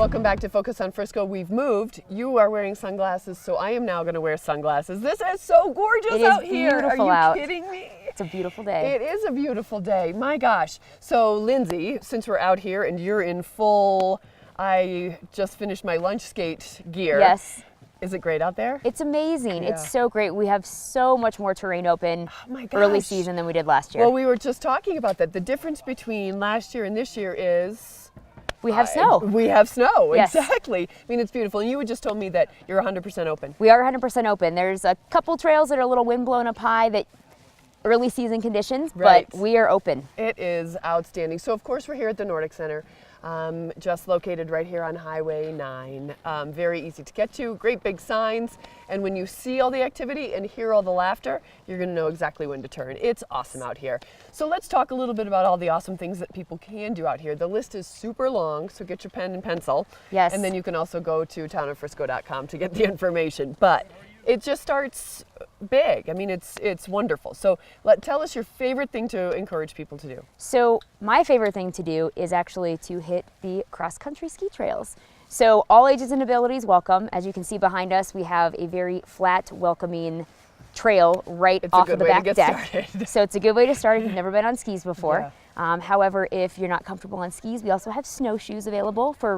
Welcome back to Focus on Frisco. We've moved. You are wearing sunglasses, so I am now going to wear sunglasses. This is so gorgeous out here. Are you kidding me? It's a beautiful day. It is a beautiful day. My gosh. So Lindsey, since we're out here and you're in full, I just finished my lunch skate gear. Yes. Is it great out there? It's amazing. Yeah. It's so great. We have so much more terrain open early season than we did last year. Well, we were just talking about that. The difference between last year and this year is we have snow. We have snow, yes. Exactly. I mean, it's beautiful. And you had just told me that you're 100% open. We are 100% open. There's a couple trails that are a little wind blown up high that early season conditions, right. But we are open. It is outstanding. So of course we're here at the Nordic Center, just located right here on Highway 9. Very easy to get to, great big signs, and when you see all the activity and hear all the laughter, you're gonna know exactly when to turn. It's awesome out here. So let's talk a little bit about all the awesome things that people can do out here. The list is super long, so get your pen and pencil. Yes. And then you can also go to townofFrisco.com to get the information. But it just starts big. I mean, it's wonderful. So tell us your favorite thing to encourage people to do. So my favorite thing to do is actually to hit the cross-country ski trails. So all ages and abilities welcome. As you can see behind us, we have a very flat, welcoming trail right off of the back deck. So it's a good way to start if you've never been on skis before. Yeah. However, if you're not comfortable on skis, we also have snowshoes available for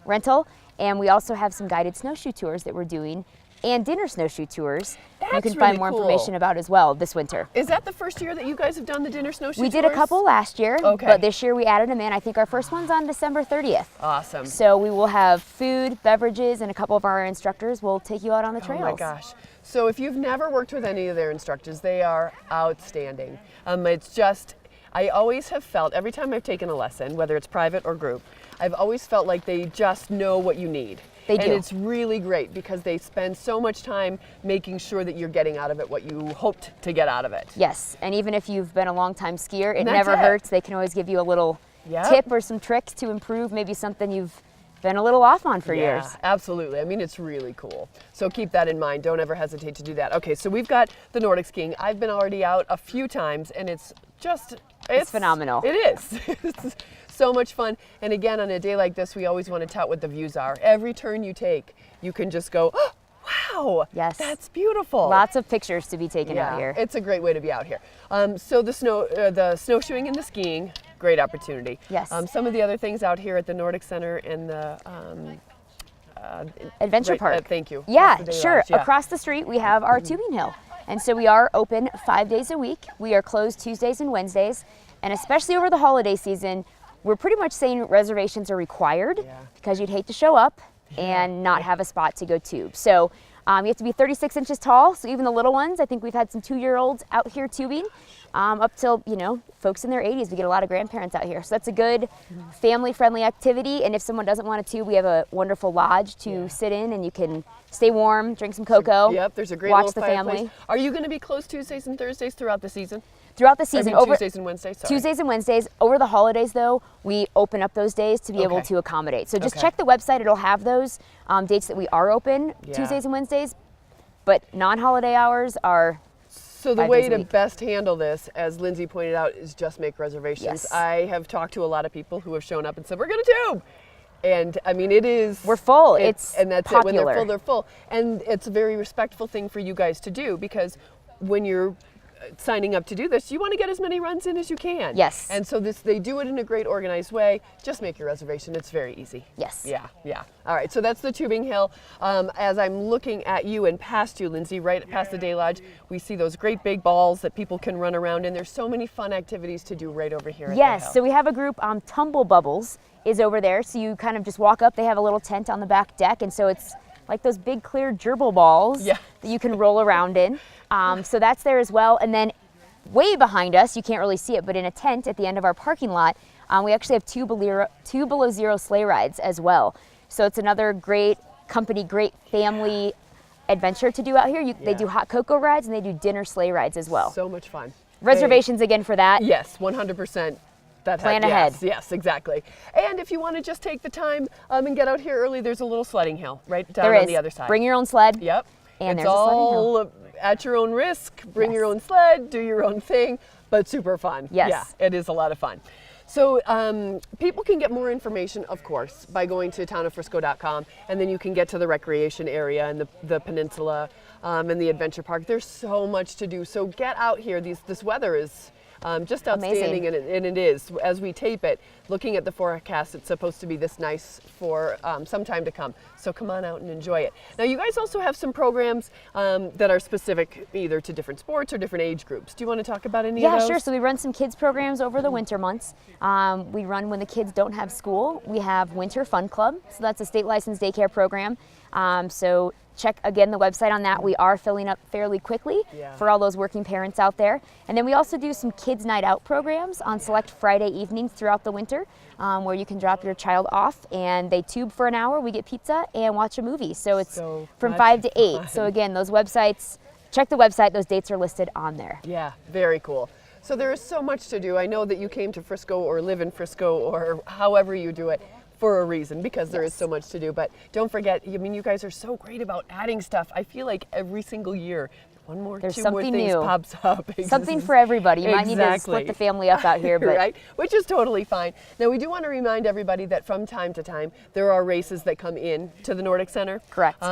rental, and we also have some guided snowshoe tours that we're doing, and dinner snowshoe tours. That's you can really find more cool. information about as well this winter. Is that the first year that you guys have done the dinner snowshoe We tours? did a couple last year, okay. But this year we added them in. I think our first one's on December 30th. Awesome. So we will have food, beverages, and a couple of our instructors will take you out on the trails. Oh my gosh. So if you've never worked with any of their instructors, they are outstanding. It's just, I always have felt, every time I've taken a lesson, whether it's private or group, I've always felt like they just know what you need. They do. And it's really great because they spend so much time making sure that you're getting out of it what you hoped to get out of it. Yes, and even if you've been a long time skier, it never hurts. They can always give you a little tip or some tricks to improve maybe something you've been a little off on for years. Absolutely. I mean, it's really cool. So keep that in mind. Don't ever hesitate to do that. Okay, so we've got the Nordic skiing. I've been already out a few times and it's phenomenal. It is. It's so much fun. And again, on a day like this, we always want to tout what the views are. Every turn you take, you can just go, oh, wow, yes, that's beautiful. Lots of pictures to be taken out here. It's a great way to be out here. So the snowshoeing and the skiing, great opportunity. Yes. Some of the other things out here at the Nordic Center and the Adventure Park. Thank you. Yeah, sure. Yeah. Across the street, we have our tubing hill. And so we are open 5 days a week. We are closed Tuesdays and Wednesdays. And especially over the holiday season, we're pretty much saying reservations are required because you'd hate to show up and not have a spot to go tube. So you have to be 36 inches tall. So even the little ones, I think we've had some 2-year-olds out here tubing up till, folks in their 80s. We get a lot of grandparents out here. So that's a good family-friendly activity. And if someone doesn't want to tube, we have a wonderful lodge to sit in and you can stay warm, drink some cocoa. Yep, there's a great watch little the fireplace. family. Are you going to be closed Tuesdays and Thursdays throughout the season? Throughout the season, Tuesdays and Wednesdays. Sorry. Tuesdays and Wednesdays. Over the holidays, though, we open up those days to be able to accommodate. So just check the website; it'll have those dates that we are open Tuesdays and Wednesdays. But non-holiday hours are. So the way to best handle this, as Lindsey pointed out, is just make reservations. Yes. I have talked to a lot of people who have shown up and said, "We're going to tube." And I mean, it is. We're full. And that's popular. it. When they're full, they're full. And it's a very respectful thing for you guys to do because when you're signing up to do this, you want to get as many runs in as you can. Yes. And so they do it in a great organized way. Just make your reservation. It's very easy. Yes. Yeah. All right. So that's the tubing hill. As I'm looking at you and past you, Lindsey, right past the Day Lodge, we see those great big balls that people can run around in. There's so many fun activities to do right over here. Yes. So we have a group, Tumble Bubbles is over there. So you kind of just walk up. They have a little tent on the back deck. And so it's like those big clear gerbil balls that you can roll around in. So that's there as well. And then way behind us, you can't really see it, but in a tent at the end of our parking lot, we actually have two below zero sleigh rides as well. So it's another great company, great family adventure to do out here. They do hot cocoa rides and they do dinner sleigh rides as well. So much fun. Reservations again for that. Yes, 100%. Plan ahead. Yes, exactly. And if you want to just take the time and get out here early, there's a little sledding hill right down on the other side. Bring your own sled. Yep. And it's there's a sledding all hill. At your own risk. Bring your own sled, do your own thing, but super fun. Yes. Yeah, it is a lot of fun. So people can get more information, of course, by going to townoffrisco.com, and then you can get to the recreation area and the peninsula and the adventure park. There's so much to do. So get out here. This weather is just outstanding, and it is. As we tape it, looking at the forecast, it's supposed to be this nice for some time to come. So come on out and enjoy it. Now, you guys also have some programs that are specific either to different sports or different age groups. Do you want to talk about any of those? Yeah, sure. So we run some kids programs over the winter months. We run when the kids don't have school. We have Winter Fun Club. So that's a state licensed daycare program. So check again the website on that. We are filling up fairly quickly for all those working parents out there. And then we also do some kids night out programs on select Friday evenings throughout the winter, where you can drop your child off and they tube for an hour, we get pizza and watch a movie. So it's from 5 to 8. So again, those websites, check the website, those dates are listed on there. Yeah, very cool. So there is so much to do. I know that you came to Frisco or live in Frisco or however you do it for a reason, because there is so much to do. But don't forget, I mean, you guys are so great about adding stuff. I feel like every single year, one more, there's two something more things new pops up. Something for everybody. You might need to split the family up out here, but right, which is totally fine. Now, we do want to remind everybody that from time to time there are races that come in to the Nordic Center. Correct.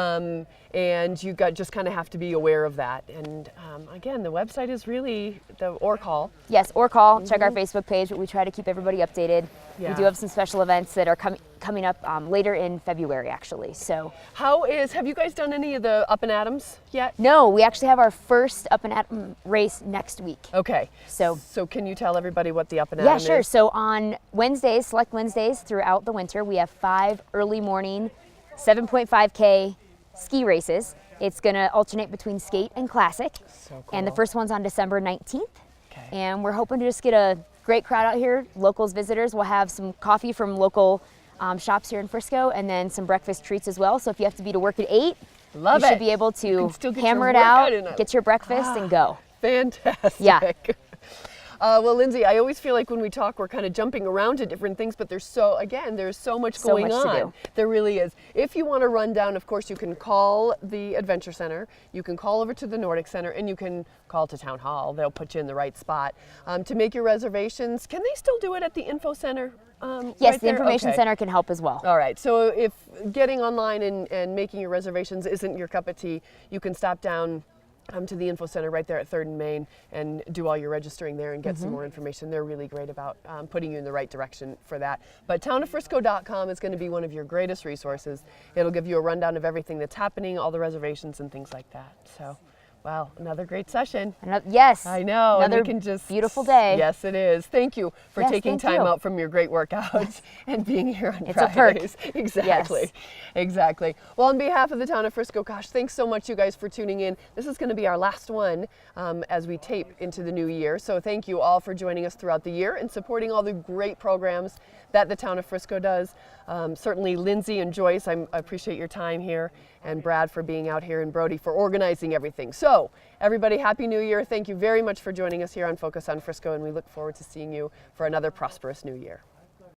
And you just kind of have to be aware of that. And again, the website is really or call. Yes, or call. Check our Facebook page, but we try to keep everybody updated. Yeah. We do have some special events that are coming up later in February, actually. So, have you guys done any of the Up and Adams yet? No, we actually have our first Up and Atom race next week. Okay. So can you tell everybody what the Up and Atom is? Yeah, sure. So on Wednesdays, select Wednesdays throughout the winter, we have 5 early morning 7.5K ski races. It's going to alternate between skate and classic. So cool. And the first one's on December 19th. Okay. And we're hoping to just get a great crowd out here. Locals, visitors. We'll have some coffee from local shops here in Frisco, and then some breakfast treats as well. So if you have to be to work at 8, you should be able to hammer it out, get your breakfast, and go. Fantastic. Yeah. Well, Lindsey, I always feel like when we talk, we're kind of jumping around to different things, but there's so much going on. To do. There really is. If you want to run down, of course, you can call the Adventure Center, you can call over to the Nordic Center, and you can call to Town Hall. They'll put you in the right spot. To make your reservations, can they still do it at the Info Center? Yes, the Information Center can help as well. All right, so if getting online and making your reservations isn't your cup of tea, you can stop down to the Info Center right there at 3rd and Main and do all your registering there and get some more information. They're really great about putting you in the right direction for that. But townoffrisco.com is going to be one of your greatest resources. It'll give you a rundown of everything that's happening, all the reservations and things like that. So, wow, another great session. Yes. I know. Another and we can just, beautiful day. Yes, it is. Thank you for taking time out from your great workouts and being here on Fridays. A perk. Exactly. Yes. Exactly. Well, on behalf of the town of Frisco, gosh, thanks so much, you guys, for tuning in. This is going to be our last one as we tape into the new year. So thank you all for joining us throughout the year and supporting all the great programs that the town of Frisco does. Certainly Lindsey and Joyce, I appreciate your time here, and Brad for being out here, and Brody for organizing everything. So everybody, Happy New Year. Thank you very much for joining us here on Focus on Frisco, and we look forward to seeing you for another prosperous new year.